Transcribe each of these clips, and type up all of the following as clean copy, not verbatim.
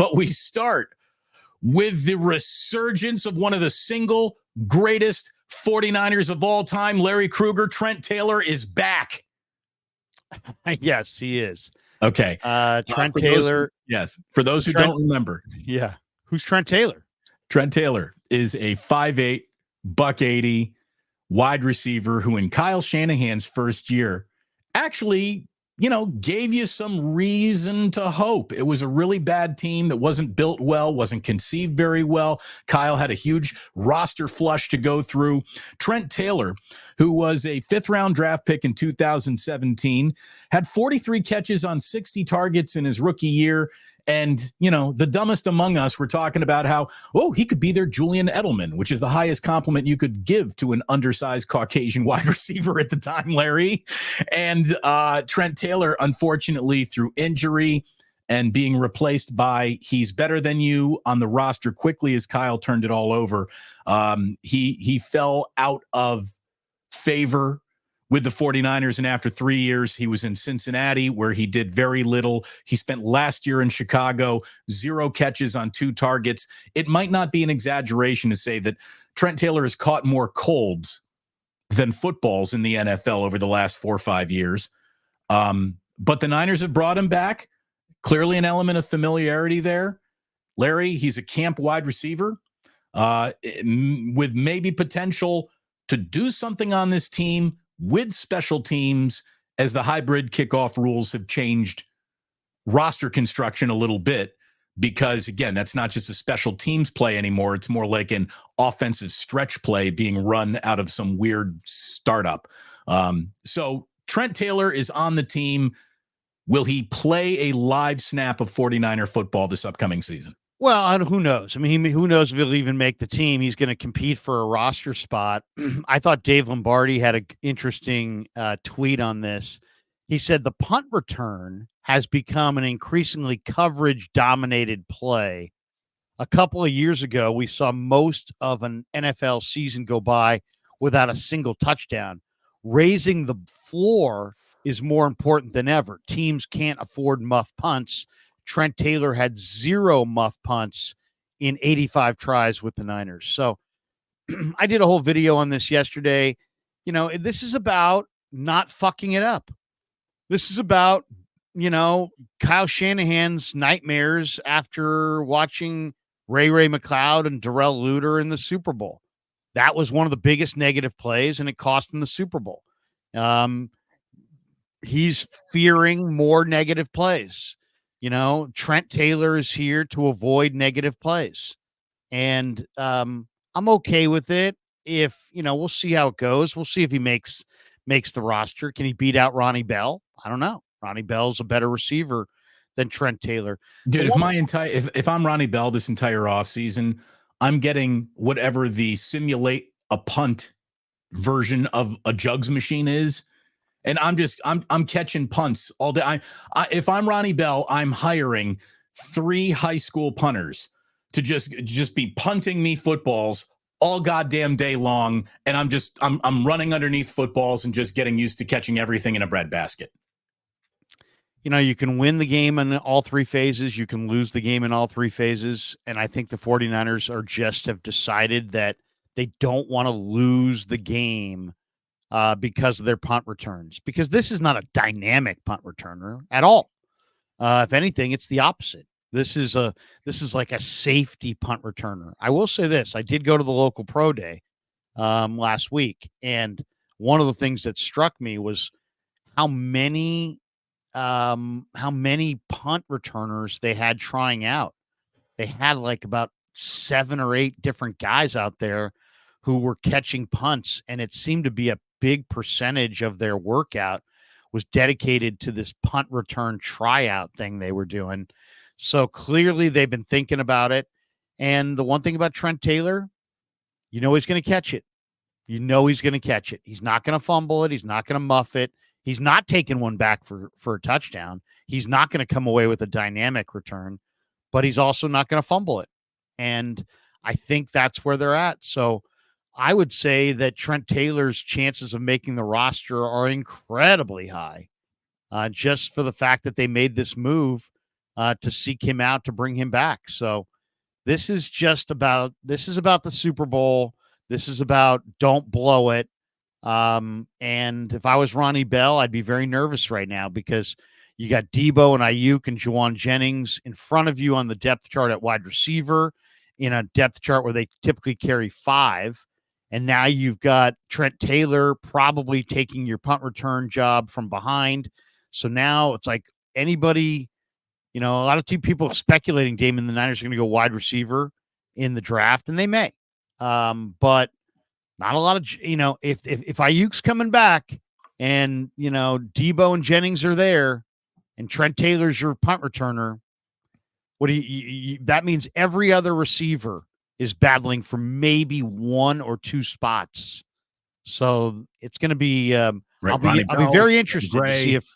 But we start with the resurgence of one of the single greatest 49ers of all time, Larry Krueger. Trent Taylor is back. Yes, he is. Okay. Trent Taylor. For those who don't remember. Yeah. Who's Trent Taylor? Trent Taylor is a 5'8", $180 wide receiver who in Kyle Shanahan's first year actually, gave you some reason to hope. It was a really bad team that wasn't built well, wasn't conceived very well. Kyle had a huge roster flush to go through. Trent Taylor, who was a fifth-round draft pick in 2017, had 43 catches on 60 targets in his rookie year. And, the dumbest among us were talking about how, he could be their Julian Edelman, which is the highest compliment you could give to an undersized Caucasian wide receiver at the time, Larry. And Trent Taylor, unfortunately, through injury and being replaced by he's better than you on the roster quickly as Kyle turned it all over, he fell out of favor with the 49ers, and after 3 years, he was in Cincinnati, where he did very little. He spent last year in Chicago, 0 catches on 2 targets. It might not be an exaggeration to say that Trent Taylor has caught more colds than footballs in the NFL over the last 4 or 5 years. But the Niners have brought him back. Clearly an element of familiarity there. Larry, he's a camp wide receiver with maybe potential to do something on this team with special teams as the hybrid kickoff rules have changed roster construction a little bit, because again, that's not just a special teams play anymore. It's more like an offensive stretch play being run out of some weird startup. So Trent Taylor is on the team. Will he play a live snap of 49er football this upcoming season? Well, who knows? I mean, who knows if he'll even make the team? He's going to compete for a roster spot. I thought Dave Lombardi had an interesting tweet on this. He said the punt return has become an increasingly coverage-dominated play. A couple of years ago, we saw most of an NFL season go by without a single touchdown. Raising the floor is more important than ever. Teams can't afford muff punts. Trent Taylor had 0 muff punts in 85 tries with the Niners. So I did a whole video on this yesterday. This is about not fucking it up. This is about, Kyle Shanahan's nightmares after watching Ray McLeod and Darrell Luter in the Super Bowl. That was one of the biggest negative plays, and it cost him the Super Bowl. He's fearing more negative plays. Trent Taylor is here to avoid negative plays. And I'm okay with it. If, we'll see how it goes. We'll see if he makes the roster. Can he beat out Ronnie Bell? I don't know. Ronnie Bell's a better receiver than Trent Taylor. Dude, if I'm Ronnie Bell this entire offseason, I'm getting whatever the simulate a punt version of a jugs machine is. And I'm catching punts all day. If I'm Ronnie Bell, I'm hiring 3 high school punters to just be punting me footballs all goddamn day long. And I'm running underneath footballs and just getting used to catching everything in a breadbasket. You can win the game in all 3 phases. You can lose the game in all 3 phases. And I think the 49ers have decided that they don't want to lose the game because of their punt returns, because this is not a dynamic punt returner at all. If anything, it's the opposite. This is like a safety punt returner. I will say this. I did go to the local pro day last week. And one of the things that struck me was how many punt returners they had trying out. They had like about 7 or 8 different guys out there who were catching punts. And it seemed to be a big percentage of their workout was dedicated to this punt return tryout thing they were doing. So clearly they've been thinking about it. And the one thing about Trent Taylor, he's going to catch it. He's going to catch it. He's not going to fumble it. He's not going to muff it. He's not taking one back for a touchdown. He's not going to come away with a dynamic return, but he's also not going to fumble it. And I think that's where they're at. So I would say that Trent Taylor's chances of making the roster are incredibly high, just for the fact that they made this move to seek him out to bring him back. So this is about the Super Bowl. This is about don't blow it. And if I was Ronnie Bell, I'd be very nervous right now because you got Debo and Ayuk and Juwan Jennings in front of you on the depth chart at wide receiver, in a depth chart where they typically carry 5. And now you've got Trent Taylor probably taking your punt return job from behind. So now it's like anybody, a lot of people speculating Damon the Niners are going to go wide receiver in the draft, and they may. But not a lot of, if Ayuk's coming back and, Debo and Jennings are there and Trent Taylor's your punt returner, what do that means every other receiver is battling for maybe 1 or 2 spots. So it's going to be, Right, I'll be very interested to see if,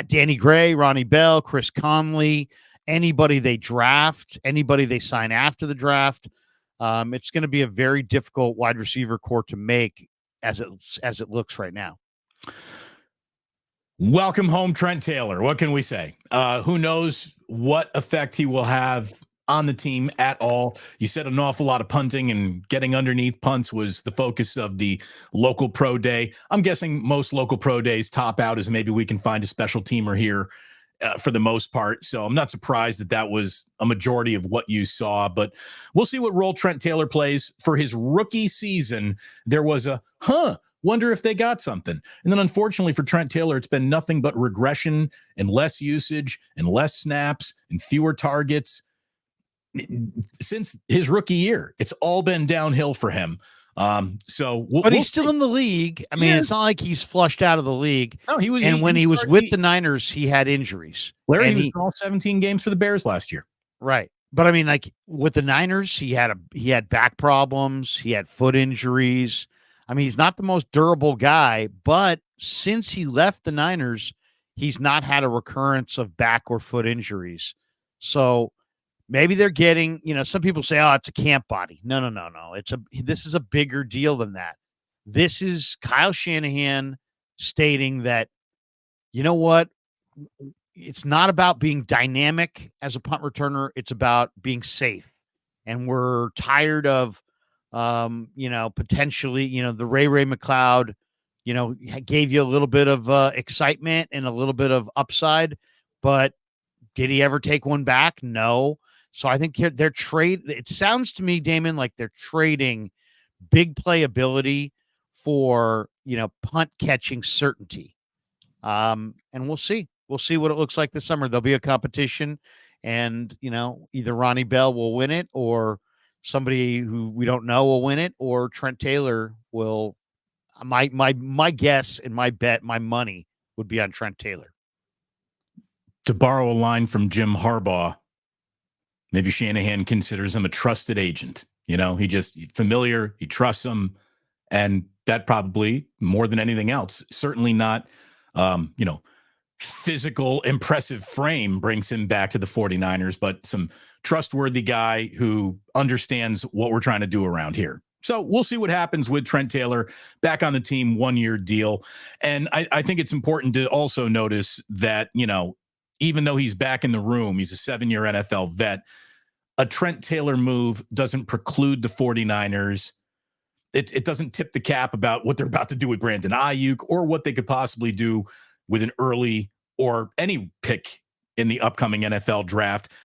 Danny Gray, Ronnie Bell, Chris Conley, anybody they draft, anybody they sign after the draft. It's going to be a very difficult wide receiver core to make as it looks right now. Welcome home, Trent Taylor. What can we say? Who knows what effect he will have on the team at all. You said an awful lot of punting, and getting underneath punts was the focus of the local pro day. I'm guessing most local pro days top out as maybe we can find a special teamer here for the most part. So I'm not surprised that was a majority of what you saw, but we'll see what role Trent Taylor plays. For his rookie season, there was a, wonder if they got something. And then unfortunately for Trent Taylor, it's been nothing but regression and less usage and less snaps and fewer targets since his rookie year. It's all been downhill for him. But he's still in the league. I mean, it's not like he's flushed out of the league. No, he was. And when he was with the Niners, he had injuries. Larry, he was in all 17 games for the Bears last year. Right. But I mean, like with the Niners, he had back problems. He had foot injuries. I mean, he's not the most durable guy, but since he left the Niners, he's not had a recurrence of back or foot injuries. So maybe they're getting, some people say, oh, it's a camp body. No. This is a bigger deal than that. This is Kyle Shanahan stating that, you know what? It's not about being dynamic as a punt returner. It's about being safe. And we're tired of, potentially, the Ray McLeod, gave you a little bit of excitement and a little bit of upside, but did he ever take one back? No. So I think they're it sounds to me, Damon, like they're trading big playability for, punt catching certainty. And we'll see. We'll see what it looks like this summer. There'll be a competition, and, either Ronnie Bell will win it, or somebody who we don't know will win it, or Trent Taylor will. My guess and my bet, my money would be on Trent Taylor. To borrow a line from Jim Harbaugh, maybe Shanahan considers him a trusted agent. He just familiar, he trusts him. And that probably more than anything else, certainly not, physical, impressive frame brings him back to the 49ers, but some trustworthy guy who understands what we're trying to do around here. So we'll see what happens with Trent Taylor back on the team, 1-year deal. And I think it's important to also notice that, even though he's back in the room, he's a 7-year NFL vet. A Trent Taylor move doesn't preclude the 49ers. It doesn't tip the cap about what they're about to do with Brandon Ayuk or what they could possibly do with an early or any pick in the upcoming NFL draft.